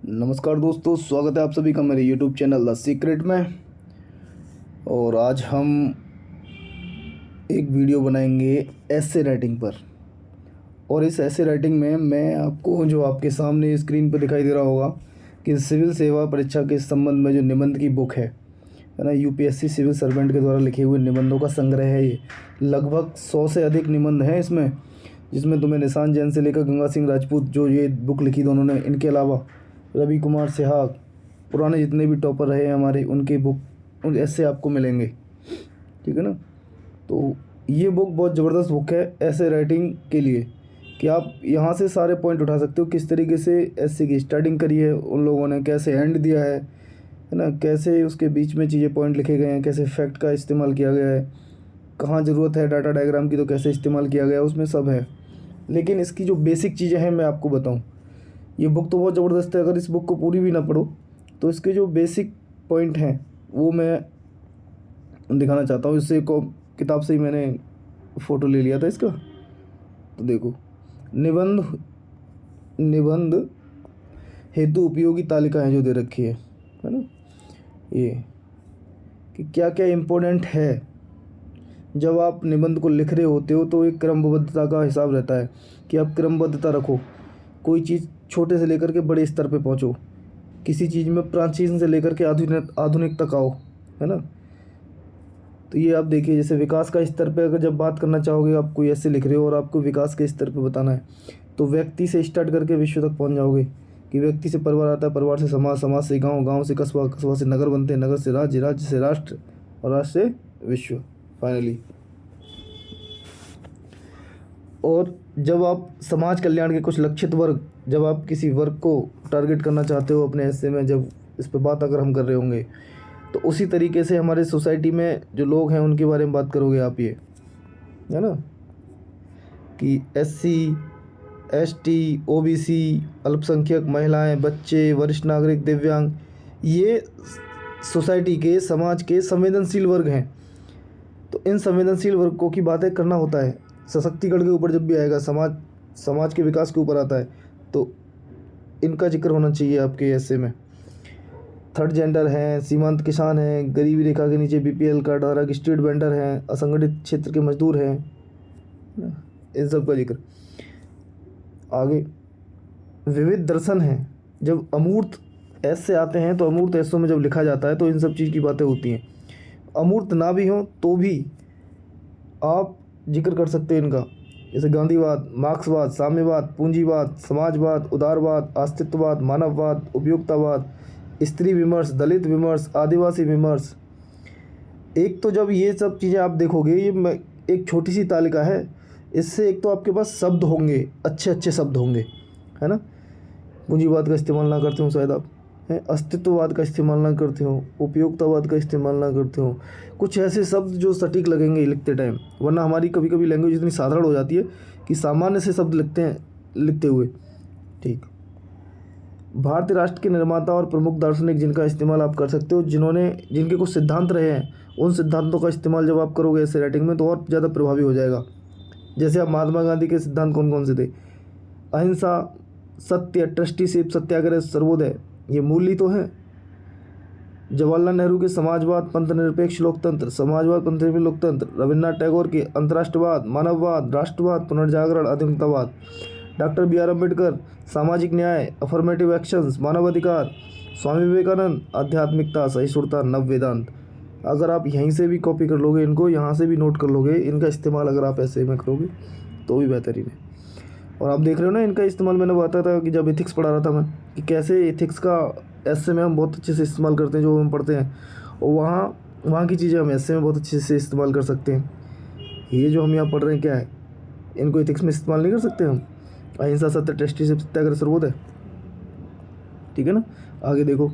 नमस्कार दोस्तों, स्वागत है आप सभी का मेरे YouTube चैनल द सीक्रेट में। और आज हम एक वीडियो बनाएंगे ऐसे राइटिंग पर। और इस ऐसे राइटिंग में मैं आपको, जो आपके सामने स्क्रीन पर दिखाई दे रहा होगा, कि सिविल सेवा परीक्षा के संबंध में जो निबंध की बुक है ना, यूपीएससी सिविल सर्वेंट के द्वारा लिखे हुए निबंधों का संग्रह है। ये लगभग 100 से अधिक निबंध हैं इसमें, जिसमें तुम्हें निशान जैन से लेकर गंगा सिंह राजपूत, जो ये बुक लिखी थी उन्होंने, इनके अलावा रवि कुमार सिहाग, पुराने जितने भी टॉपर रहे हैं हमारे, उनके बुक उन ऐसे आपको मिलेंगे। ठीक है ना। तो ये बुक बहुत ज़बरदस्त बुक है ऐसे राइटिंग के लिए, कि आप यहाँ से सारे पॉइंट उठा सकते हो। किस तरीके से ऐसे की स्टार्टिंग करी है उन लोगों ने, कैसे एंड दिया है ना, कैसे उसके बीच में चीज़ें पॉइंट लिखे गए हैं, कैसे फैक्ट का इस्तेमाल किया गया है, कहाँ ज़रूरत है डाटा डायग्राम की तो कैसे इस्तेमाल किया गया है, उसमें सब है। लेकिन इसकी जो बेसिक चीज़ें हैं मैं आपको बताऊँ, ये बुक तो बहुत ज़बरदस्त है। अगर इस बुक को पूरी भी ना पढ़ो तो इसके जो बेसिक पॉइंट हैं वो मैं दिखाना चाहता हूँ। इससे को किताब से ही मैंने फ़ोटो ले लिया था इसका। तो देखो, निबंध हेतु उपयोगी तालिकाएं जो दे रखी है ना, ये कि क्या क्या इम्पोर्टेंट है। जब आप निबंध को लिख रहे होते हो तो एक क्रमबद्धता का हिसाब रहता है कि आप क्रमबद्धता रखो। कोई चीज़ छोटे से लेकर के बड़े स्तर पे पहुंचो, किसी चीज़ में प्राचीन से लेकर के आधुनिक तक आओ, है ना। तो ये आप देखिए, जैसे विकास का स्तर पे अगर जब बात करना चाहोगे, आप कोई ऐसे लिख रहे हो और आपको विकास के स्तर पे बताना है, तो व्यक्ति से स्टार्ट करके विश्व तक पहुंच जाओगे। कि व्यक्ति से परिवार आता है, परिवार से समाज, समाज से गाँव, गाँव से कस्बा, कस्बा से नगर बनते हैं, नगर से राज्य, राज्य से राष्ट्र और राष्ट्र से विश्व फाइनली। और जब आप समाज कल्याण के कुछ लक्षित वर्ग, जब आप किसी वर्ग को टारगेट करना चाहते हो अपने हिस्से में, जब इस पर बात अगर हम कर रहे होंगे, तो उसी तरीके से हमारे सोसाइटी में जो लोग हैं उनके बारे में बात करोगे आप, ये है ना, कि SC ST OBC, अल्पसंख्यक, महिलाएं, बच्चे, वरिष्ठ नागरिक, दिव्यांग, ये सोसाइटी के, समाज के संवेदनशील वर्ग हैं। तो इन संवेदनशील वर्गों की बातें करना होता है। सशक्तिकरण के ऊपर जब भी आएगा, समाज के विकास के ऊपर आता है, तो इनका जिक्र होना चाहिए आपके ऐसे में। थर्ड जेंडर हैं, सीमांत किसान हैं, गरीबी रेखा के नीचे BPL कार्ड धारक, स्ट्रीट वेंडर हैं, असंगठित क्षेत्र के मजदूर हैं, इन सब का जिक्र। आगे विविध दर्शन हैं। जब अमूर्त ऐसे आते हैं तो अमूर्त ऐसों में जब लिखा जाता है तो इन सब चीज़ की बातें होती हैं। अमूर्त ना भी हों तो भी आप जिक्र कर सकते हैं इनका, जैसे गांधीवाद, मार्क्सवाद, साम्यवाद, पूंजीवाद, समाजवाद, उदारवाद, अस्तित्ववाद, मानववाद, उपयोगितावाद, स्त्री विमर्श, दलित विमर्श, आदिवासी विमर्श। एक तो जब ये सब चीज़ें आप देखोगे, ये एक छोटी सी तालिका है, इससे एक तो आपके पास शब्द होंगे, अच्छे अच्छे शब्द होंगे, है ना। पूंजीवाद का इस्तेमाल ना करते हो शायद आप, हैं, अस्तित्ववाद का इस्तेमाल ना करते हो, उपयोगितावाद का इस्तेमाल ना करते हो, कुछ ऐसे शब्द जो सटीक लगेंगे लिखते टाइम। वरना हमारी कभी कभी लैंग्वेज इतनी साधारण हो जाती है कि सामान्य से शब्द लिखते हैं लिखते हुए। ठीक। भारतीय राष्ट्र के निर्माता और प्रमुख दार्शनिक जिनका इस्तेमाल आप कर सकते हो, जिनके कुछ सिद्धांत रहे हैं, उन सिद्धांतों का इस्तेमाल जब आप करोगे ऐसे राइटिंग में तो और ज़्यादा प्रभावी हो जाएगा। जैसे आप महात्मा गांधी के सिद्धांत कौन कौन से थे? अहिंसा, सत्य, ट्रस्टीशिप, सत्याग्रह, सर्वोदय, ये मूल्य तो हैं। जवाहरलाल नेहरू के समाजवाद, पंथ निरपेक्ष लोकतंत्र, समाजवाद, पंथ निरपेक्ष लोकतंत्र, रविन्द्रनाथ टैगोर के अंतर्राष्ट्रवाद, मानववाद, राष्ट्रवाद, पुनर्जागरण, आधुनिकतावाद, डॉक्टर BR अम्बेडकर, सामाजिक न्याय, अफर्मेटिव एक्शंस, मानवाधिकार, स्वामी विवेकानंद, आध्यात्मिकता, सहिष्णुता, नव वेदांत। अगर आप यहीं से भी कॉपी कर लोगे इनको, यहाँ से भी नोट कर लोगे, इनका इस्तेमाल अगर आप ऐसे में करोगे तो भी बेहतरीन है। और आप देख रहे हो ना, इनका इस्तेमाल मैंने बताया था कि जब एथिक्स पढ़ा रहा था मैं, कि कैसे एथिक्स का ऐसे में हम बहुत अच्छे से इस्तेमाल करते हैं, जो हम पढ़ते हैं, और वहाँ की चीज़ें हम ऐसे में बहुत अच्छे से इस्तेमाल कर सकते हैं। ये जो हम यहाँ पढ़ रहे हैं क्या है, इनको एथिक्स में इस्तेमाल नहीं कर सकते हम? अहिंसा, सत्य, ट्रस्टीशिप, सत्याग्रह, सर्वोदय। ठीक है ना। आगे देखो,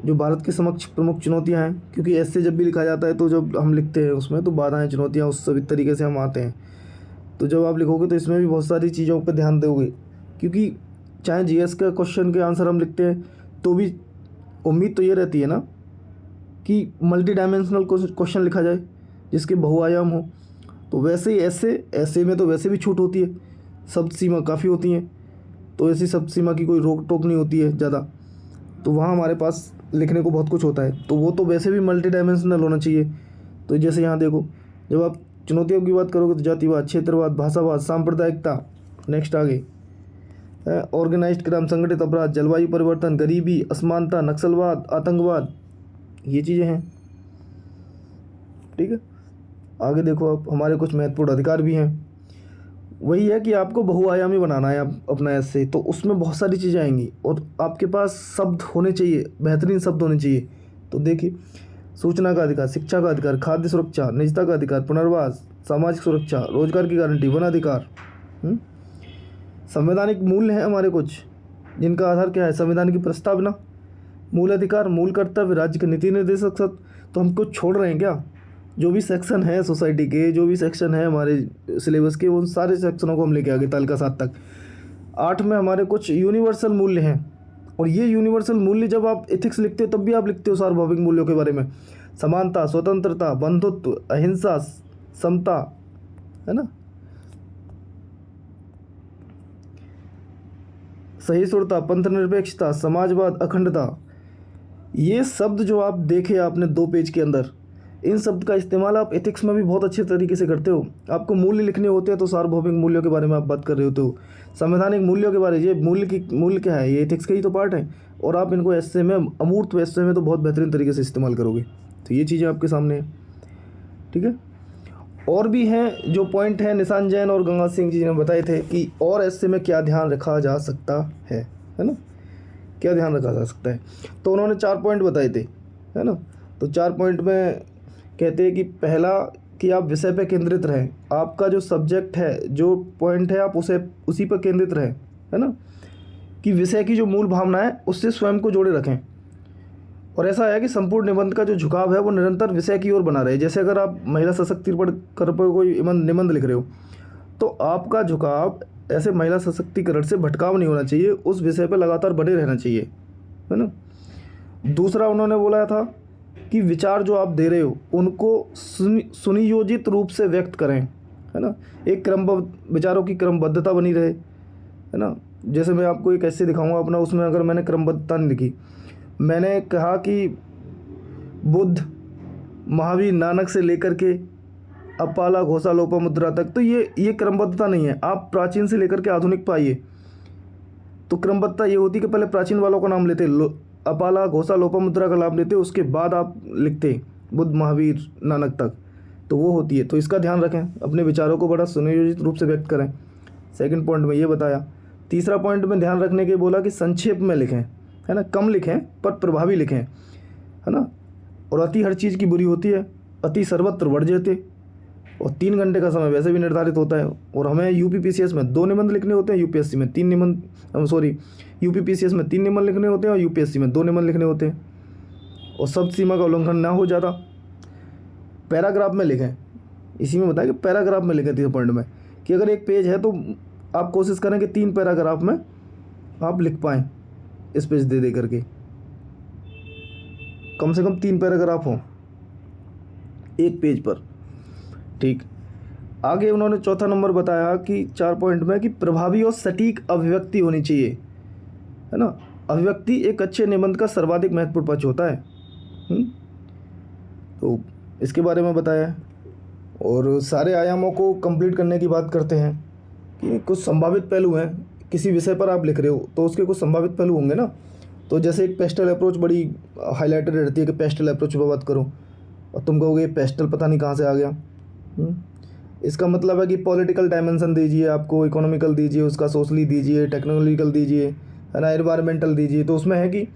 जो भारत के समक्ष प्रमुख चुनौतियां हैं, क्योंकि ऐसे जब भी लिखा जाता है तो जब हम लिखते हैं उसमें तो बाधाएं, चुनौतियां, उस सभी तरीके से हम आते हैं। तो जब आप लिखोगे तो इसमें भी बहुत सारी चीज़ों पर ध्यान दोगे, क्योंकि चाहे GS का क्वेश्चन के आंसर हम लिखते हैं तो भी उम्मीद तो ये रहती है ना कि मल्टी डायमेंशनल क्वेश्चन लिखा जाए जिसके बहुआयाम हो। तो वैसे ही ऐसे में तो वैसे भी छूट होती है, शब्द सीमा काफ़ी होती हैं, तो ऐसी शब्द सीमा की कोई रोक टोक नहीं होती है ज़्यादा। तो वहाँ हमारे पास लिखने को बहुत कुछ होता है, तो वो तो वैसे भी मल्टी डायमेंशनल होना चाहिए। तो जैसे यहाँ देखो, जब आप चुनौतियों की बात करोगे तो जातिवाद, क्षेत्रवाद, भाषावाद, सांप्रदायिकता, नेक्स्ट आगे ऑर्गेनाइज्ड क्राइम, संगठित अपराध, जलवायु परिवर्तन, गरीबी, असमानता, नक्सलवाद, आतंकवाद, ये चीज़ें हैं। ठीक है, आगे देखो आप, हमारे कुछ महत्वपूर्ण अधिकार भी हैं। वही है कि आपको बहुआयामी बनाना है आप अपना ऐसे, तो उसमें बहुत सारी चीज़ें आएंगी और आपके पास शब्द होने चाहिए, बेहतरीन शब्द होने चाहिए। तो देखिए, सूचना का अधिकार, शिक्षा का अधिकार, खाद्य सुरक्षा, निजता का अधिकार, पुनर्वास, सामाजिक सुरक्षा, रोजगार की गारंटी, वन अधिकार। संवैधानिक मूल्य हैं हमारे कुछ, जिनका आधार क्या है, संविधान की प्रस्तावना, मूल अधिकार, मूल कर्तव्य, राज्य के नीति निर्देशक सब। तो हम कुछ छोड़ रहे हैं क्या? जो भी सेक्शन है सोसाइटी के, जो भी सेक्शन है हमारे सिलेबस के, उन सारे सेक्शनों को हम लेके आगे तालिका 7 तक। 8 में हमारे कुछ यूनिवर्सल मूल्य हैं, और ये यूनिवर्सल मूल्य जब आप एथिक्स लिखते हो तब भी आप लिखते हो सार्वभौमिक मूल्यों के बारे में। समानता, स्वतंत्रता, बंधुत्व, अहिंसा, समता, है ना, सहिष्णुता, पंथनिरपेक्षता, समाजवाद, अखंडता। ये शब्द जो आप देखे आपने 2 पेज के अंदर, इन शब्द का इस्तेमाल आप एथिक्स में भी बहुत अच्छे तरीके से करते हो। आपको मूल्य लिखने होते हैं तो सार्वभौमिक मूल्यों के बारे में आप बात कर रहे होते हो, संवैधानिक मूल्यों के बारे में। ये मूल्य क्या है? ये एथिक्स का ही तो पार्ट है, और आप इनको एस्से में, अमूर्त एस्से में तो बहुत बेहतरीन तरीके से इस्तेमाल करोगे। तो ये चीज़ें आपके सामने हैं। ठीक है, और भी हैं जो पॉइंट हैं, निशान जैन और गंगा सिंह जी ने बताए थे कि और एस्से में क्या ध्यान रखा जा सकता है ना, क्या ध्यान रखा जा सकता है। तो उन्होंने 4 पॉइंट बताए थे, है ना। तो 4 पॉइंट में कहते हैं कि पहला, कि आप विषय पे केंद्रित रहें, आपका जो सब्जेक्ट है, जो पॉइंट है, आप उसी पर केंद्रित रहें, है ना, कि विषय की जो मूल भावना है उससे स्वयं को जोड़े रखें। और ऐसा है कि संपूर्ण निबंध का जो झुकाव है वो निरंतर विषय की ओर बना रहे। जैसे अगर आप महिला सशक्तिकरण पर कोई निबंध लिख रहे हो, तो आपका झुकाव ऐसे महिला सशक्तिकरण से भटकाव नहीं होना चाहिए, उस विषय पर लगातार बने रहना चाहिए, है ना। दूसरा उन्होंने बोला था कि विचार जो आप दे रहे हो उनको सुनियोजित रूप से व्यक्त करें, है ना, एक क्रमबद्ध, विचारों की क्रमबद्धता बनी रहे, है ना। जैसे मैं आपको एक ऐसे दिखाऊंगा अपना, उसमें अगर मैंने क्रमबद्धता नहीं लिखी, मैंने कहा कि बुद्ध, महावीर, नानक से लेकर के अपाला घोषा लोपामुद्रा तक, तो ये क्रमबद्धता नहीं है। आप प्राचीन से लेकर के आधुनिक पाइए, तो क्रमबद्धता ये होती है कि पहले प्राचीन वालों का नाम लेते, अपाला घोषा लोपामुद्रा का नाम लेते, उसके बाद आप लिखते बुद्ध, महावीर, नानक तक, तो वो होती है। तो इसका ध्यान रखें, अपने विचारों को बड़ा सुनियोजित रूप से व्यक्त करें। सेकंड पॉइंट में ये बताया। तीसरा पॉइंट में ध्यान रखने के बोला कि संक्षेप में लिखें, है ना, कम लिखें पर प्रभावी लिखें, है ना। और अति हर चीज़ की बुरी होती है, अति सर्वत्र वर्ज्यते। और 3 घंटे का समय वैसे भी निर्धारित होता है, और हमें यूपीपीसीएस में 2 निबंध लिखने होते हैं, यूपीएससी में 3 निबंध, यूपीपीसीएस में 3 निबंध लिखने होते हैं और यूपीएससी में 2 निबंध लिखने होते हैं। और शब्द सीमा का उल्लंघन ना हो ज़्यादा। पैराग्राफ में लिखें, इसी में बताया कि पैराग्राफ में लिखें 3 पॉइंट में, कि अगर एक पेज है तो आप कोशिश करें कि 3 पैराग्राफ में आप लिख पाएँ, इस पेज दे करके कम से कम 3 पैराग्राफ हों एक पेज पर। ठीक, आगे उन्होंने चौथा नंबर बताया कि 4 पॉइंट में, कि प्रभावी और सटीक अभिव्यक्ति होनी चाहिए, है ना। अभिव्यक्ति एक अच्छे निबंध का सर्वाधिक महत्वपूर्ण पक्ष होता है। तो इसके बारे में बताया। और सारे आयामों को कंप्लीट करने की बात करते हैं कि कुछ संभावित पहलू हैं, किसी विषय पर आप लिख रहे हो तो उसके कुछ संभावित पहलू होंगे ना। तो जैसे एक पेस्टल अप्रोच बड़ी हाईलाइटेड रहती है कि पेस्टल अप्रोच पर बात करो, और तुम कहोगे पेस्टल पता नहीं कहाँ से आ गया। इसका मतलब है कि पॉलिटिकल डायमेंशन दीजिए, आपको इकोनॉमिकल दीजिए, उसका सोशली दीजिए, टेक्नोलॉजिकल दीजिए, है ना, एनवायरमेंटल दीजिए। तो उसमें है कि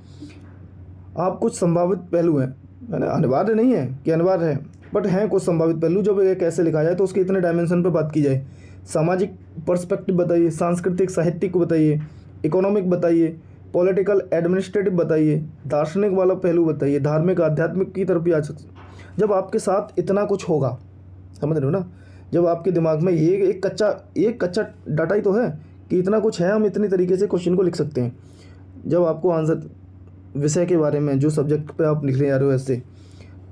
आप कुछ संभावित पहलू हैं, है ना, अनिवार्य नहीं है कि अनिवार्य है, बट हैं कुछ संभावित पहलू। जब एक ऐसे लिखा जाए तो उसके इतने डायमेंशन पर बात की जाए। सामाजिक पर्सपेक्टिव बताइए, सांस्कृतिक साहित्यिक बताइए, इकोनॉमिक बताइए, पॉलिटिकल एडमिनिस्ट्रेटिव बताइए, दार्शनिक वाला पहलू बताइए, धार्मिक आध्यात्मिक की तरफ भी आ सकते। जब आपके साथ इतना कुछ होगा, समझ रहे हो ना, जब आपके दिमाग में ये एक कच्चा डाटा ही तो है कि इतना कुछ है, हम इतनी तरीके से क्वेश्चन को लिख सकते हैं। जब आपको आंसर विषय के बारे में, जो सब्जेक्ट पे आप लिखने जा रहे हो, ऐसे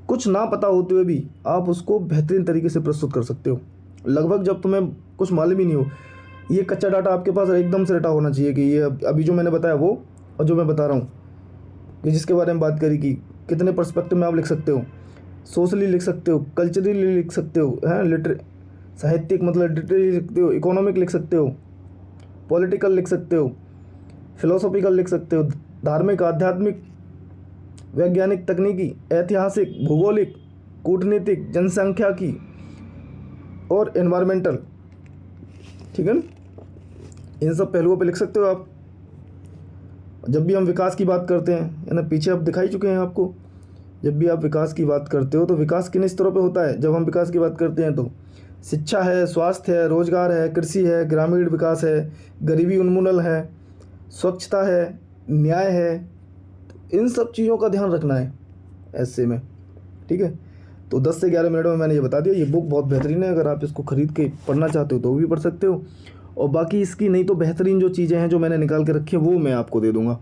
कुछ ना पता होते हुए भी आप उसको बेहतरीन तरीके से प्रस्तुत कर सकते हो। लगभग जब तुम्हें कुछ मालूम ही नहीं हो, ये कच्चा डाटा आपके पास एकदम से रटा होना चाहिए कि ये अभी जो मैंने बताया वो, और जो मैं बता रहा हूँ कि जिसके बारे में बात करी कि कितने पर्सपेक्टिव में आप लिख सकते हो, सोशली लिख सकते हो, कल्चरली लिख सकते हो, हैं साहित्यिक मतलब लिटरेरी लिख सकते हो, इकोनॉमिक लिख सकते हो, पॉलिटिकल लिख सकते हो, फिलोसॉफिकल लिख सकते हो, धार्मिक, आध्यात्मिक, वैज्ञानिक, तकनीकी, ऐतिहासिक, भूगोलिक, कूटनीतिक, जनसंख्याकी और एनवायरमेंटल। ठीक है ना, इन सब पहलुओं पे लिख सकते हो आप। जब भी हम विकास की बात करते हैं, है ना, पीछे आप दिखाई चुके हैं आपको, जब भी आप विकास की बात करते हो तो विकास किन स्तरों पे होता है। जब हम विकास की बात करते हैं तो शिक्षा है, स्वास्थ्य है, रोजगार है, कृषि है, ग्रामीण विकास है, गरीबी उन्मूलन है, स्वच्छता है, न्याय है। इन सब चीज़ों का ध्यान रखना है ऐसे में। ठीक है, तो 10 से 11 मिनट में मैंने ये बता दिया। ये बुक बहुत बेहतरीन है, अगर आप इसको ख़रीद के पढ़ना चाहते हो तो वो भी पढ़ सकते हो, और बाकी इसकी नहीं तो बेहतरीन जो चीज़ें हैं जो मैंने निकाल के रखी है वो मैं आपको दे दूँगा।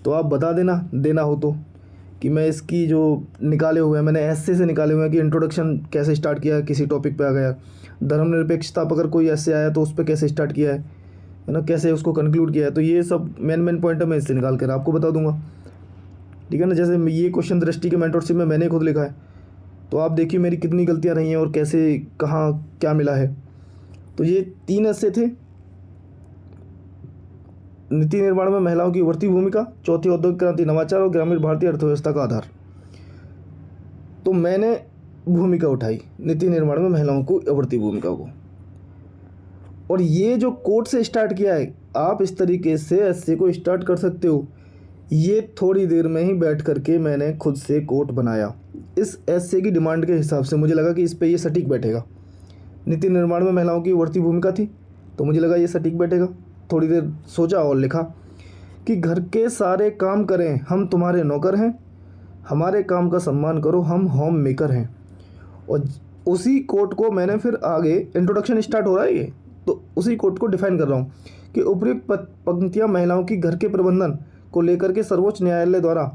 तो आप बता देना हो तो कि मैं इसकी जो निकाले हुए हैं, मैंने ऐसे से निकाले हुए हैं कि इंट्रोडक्शन कैसे स्टार्ट किया है, किसी टॉपिक पे आ गया, धर्मनिरपेक्षता पर अगर कोई ऐसे आया तो उस पर कैसे स्टार्ट किया है ना, कैसे उसको कंक्लूड किया है। तो ये सब मेन पॉइंट है, मैं इससे निकाल कर आपको बता दूंगा। ठीक है ना, जैसे ये क्वेश्चन दृष्टि के मेंटरशिप में मैंने खुद लिखा है, तो आप देखिए मेरी कितनी गलतियाँ रही हैं और कैसे कहाँ क्या मिला है। तो ये 3 ऐसे थे, नीति निर्माण में महिलाओं की उभरती भूमिका, चौथी औद्योगिक क्रांति, नवाचार और ग्रामीण भारतीय अर्थव्यवस्था का आधार। तो मैंने भूमिका उठाई नीति निर्माण में महिलाओं को उभरती भूमिका को, और ये जो कोट से स्टार्ट किया है, आप इस तरीके से ऐसे को स्टार्ट कर सकते हो। ये थोड़ी देर में ही बैठ करके मैंने खुद से कोट बनाया इस ऐसे की डिमांड के हिसाब से। मुझे लगा कि इस पे ये सटीक बैठेगा। नीति निर्माण में महिलाओं की उभरती भूमिका थी तो मुझे लगा ये सटीक बैठेगा। थोड़ी देर सोचा और लिखा कि घर के सारे काम करें, हम तुम्हारे नौकर हैं, हमारे काम का सम्मान करो, हम होम मेकर हैं। और उसी कोट को मैंने फिर आगे, इंट्रोडक्शन स्टार्ट हो रहा है ये, तो उसी कोट को डिफाइन कर रहा हूँ कि उपयुक्त पंक्तियाँ महिलाओं की घर के प्रबंधन को लेकर के सर्वोच्च न्यायालय द्वारा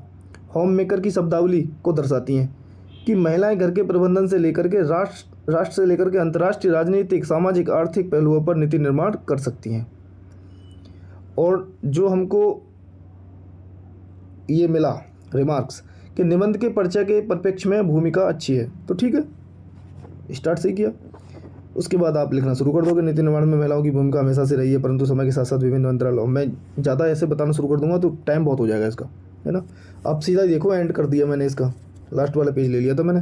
होम मेकर की शब्दावली को दर्शाती हैं कि महिलाएं घर के प्रबंधन से लेकर के राष्ट्र से लेकर के अंतर्राष्ट्रीय राजनीतिक, सामाजिक, आर्थिक पहलुओं पर नीति निर्माण कर सकती हैं। और जो हमको ये मिला रिमार्क्स कि निबंध के परिचय के परिप्रेक्ष्य में भूमिका अच्छी है, तो ठीक है, स्टार्ट से किया। उसके बाद आप लिखना शुरू कर दोगे, नीति निर्माण में महिलाओं की भूमिका हमेशा से रही है परंतु समय के साथ साथ विभिन्न अंतराल। मैं ज़्यादा ऐसे बताना शुरू कर दूंगा तो टाइम बहुत हो जाएगा इसका, है ना। आप सीधा देखो, एंड कर दिया मैंने, इसका लास्ट वाला पेज ले लिया था मैंने।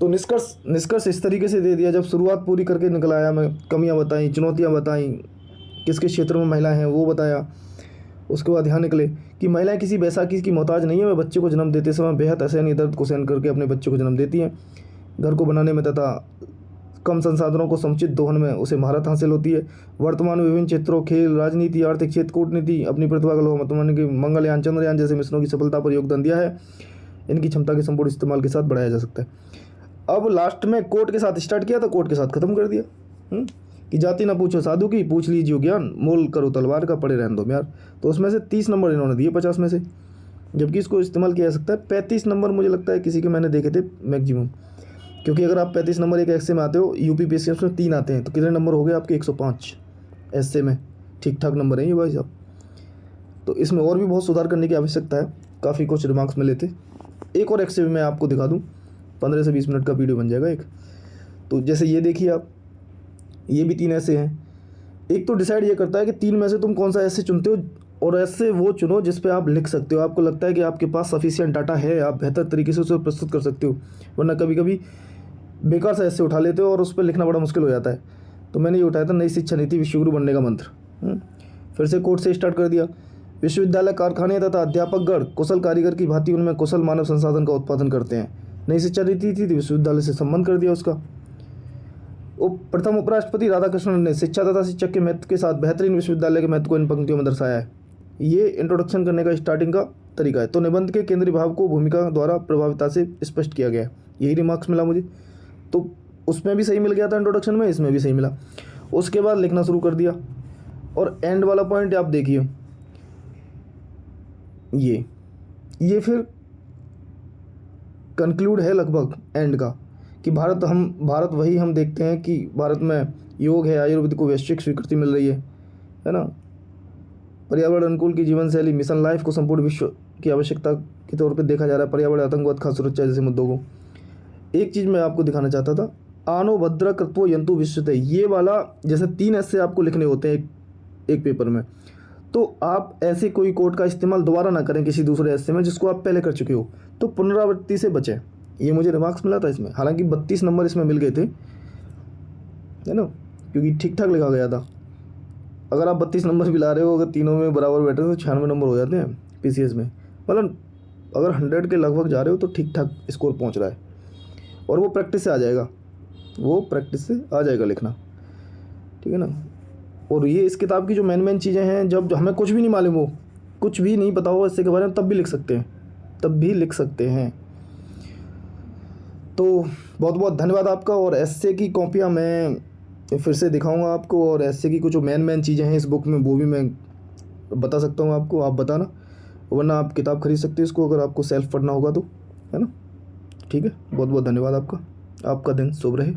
तो निष्कर्ष इस तरीके से दे दिया। जब शुरुआत पूरी करके निकल आया मैं, कमियाँ बताई, चुनौतियाँ बताई, किस किस क्षेत्र में महिलाएं हैं वो बताया। उसके बाद ध्यान निकले कि महिलाएं किसी बैसाखी की मोहताज नहीं है, वह बच्चे को जन्म देते समय बेहद असहनीय दर्द को सहन करके अपने बच्चे को जन्म देती हैं। घर को बनाने में तथा कम संसाधनों को समुचित दोहन में उसे महारत हासिल होती है। वर्तमान में विभिन्न क्षेत्रों, खेल, राजनीति, आर्थिक क्षेत्र, कूटनीति, अपनी प्रतिभा का लोग की मंगलयान, चंद्रयान जैसे मिशनों की सफलता पर योगदान दिया है। इनकी क्षमता के संपूर्ण इस्तेमाल के साथ बढ़ाया जा सकता है। अब लास्ट में कोट के साथ स्टार्ट किया था, कोट के साथ खत्म कर दिया कि जाति ना पूछो साधु की, पूछ लीजिए ज्ञान, मोल करो तलवार का, पड़े रहने दो म्यार। तो उसमें से 30 नंबर इन्होंने दिए 50 में से, जबकि इसको इस्तेमाल किया जा सकता है 35 नंबर मुझे लगता है किसी के मैंने देखे थे मैक्सिमम। क्योंकि अगर आप 35 नंबर एक ऐसे में आते हो, यूपीपीएससी में 3 आते हैं, तो कितने नंबर हो गए आपके? 105 ऐसे में। ठीक ठाक नंबर है ये भाई साहब। तो इसमें और भी बहुत सुधार करने की आवश्यकता है। काफ़ी कुछ रिमार्क्स मिले थे। एक और एक्से मैं आपको दिखा दूँ, 15 से 20 मिनट का वीडियो बन जाएगा एक। तो जैसे ये देखिए आप, ये भी 3 ऐसे हैं। एक तो डिसाइड ये करता है कि 3 में से तुम कौन सा ऐसे चुनते हो, और ऐसे वो चुनो जिस पे आप लिख सकते हो, आपको लगता है कि आपके पास सफिशिएंट डाटा है, आप बेहतर तरीके से उसे प्रस्तुत कर सकते हो। वरना कभी कभी बेकार से ऐसे उठा लेते हो और उस पर लिखना बड़ा मुश्किल हो जाता है। तो मैंने ये उठाया था, नई शिक्षा नीति विश्वगुरु बनने का मंत्र। फिर से कोर्ट से स्टार्ट कर दिया। विश्वविद्यालय, कारखाने तथा अध्यापकगण कुशल कारीगर की भांति उनमें कुशल मानव संसाधन का उत्पादन करते हैं। नई शिक्षा नीति थी, विश्वविद्यालय से संबंध कर दिया उसका। प्रथम उपराष्ट्रपति राधाकृष्णन ने शिक्षा तथा शिक्षक के महत्व के साथ बेहतरीन विश्वविद्यालय के महत्व को इन पंक्तियों में दर्शाया है। ये इंट्रोडक्शन करने का स्टार्टिंग का तरीका है। तो निबंध के केंद्रीय भाव को भूमिका द्वारा प्रभाविता से स्पष्ट किया गया है। यही रिमार्क्स मिला मुझे, तो उसमें भी सही मिल गया था इंट्रोडक्शन में, इसमें भी सही मिला। उसके बाद लिखना शुरू कर दिया। और एंड वाला पॉइंट आप देखिए, ये फिर कंक्लूड है लगभग एंड का, कि भारत वही हम देखते हैं कि भारत में योग है, आयुर्वेद को वैश्विक स्वीकृति मिल रही है ना। पर्यावरण अनुकूल की जीवन शैली, मिशन लाइफ को संपूर्ण विश्व की आवश्यकता के तौर पे देखा जा रहा है, पर्यावरण, आतंकवाद, खाद्य सुरक्षा जैसे मुद्दों को। एक चीज़ मैं आपको दिखाना चाहता था, आनो भद्र कृत्वो यंतु विश्वते, ये वाला जैसे 3 ऐसे आपको लिखने होते हैं एक पेपर में, तो आप ऐसे कोई कोड का इस्तेमाल दोबारा ना करें किसी दूसरे ऐसे में जिसको आप पहले कर चुके हो, तो पुनरावृत्ति से बचें। ये मुझे रिमार्क्स मिला था इसमें, हालांकि 32 नंबर इसमें मिल गए थे, है ना, क्योंकि ठीक ठाक लिखा गया था। अगर आप 32 नंबर भी ला रहे हो, अगर तीनों में बराबर बैठे तो 96 नंबर हो जाते हैं पीसीएस में। मतलब अगर 100 के लगभग जा रहे हो तो ठीक ठाक स्कोर पहुंच रहा है, और वो प्रैक्टिस से आ जाएगा, वो प्रैक्टिस से आ जाएगा लिखना, ठीक है ना। और ये इस किताब की जो मेन चीज़ें हैं, जब हमें कुछ भी नहीं मालूम हो, कुछ भी नहीं पता हो इससे के बारे में, तब भी लिख सकते हैं, तब भी लिख सकते हैं। तो बहुत बहुत धन्यवाद आपका। और एस्से की कॉपियाँ मैं फिर से दिखाऊंगा आपको, और एस्से की कुछ जो मेन चीज़ें हैं इस बुक में वो भी मैं बता सकता हूँ आपको, आप बताना, वरना आप किताब खरीद सकते हैं इसको अगर आपको सेल्फ पढ़ना होगा तो, है ना। ठीक है, बहुत बहुत धन्यवाद आपका, आपका दिन शुभ रहे।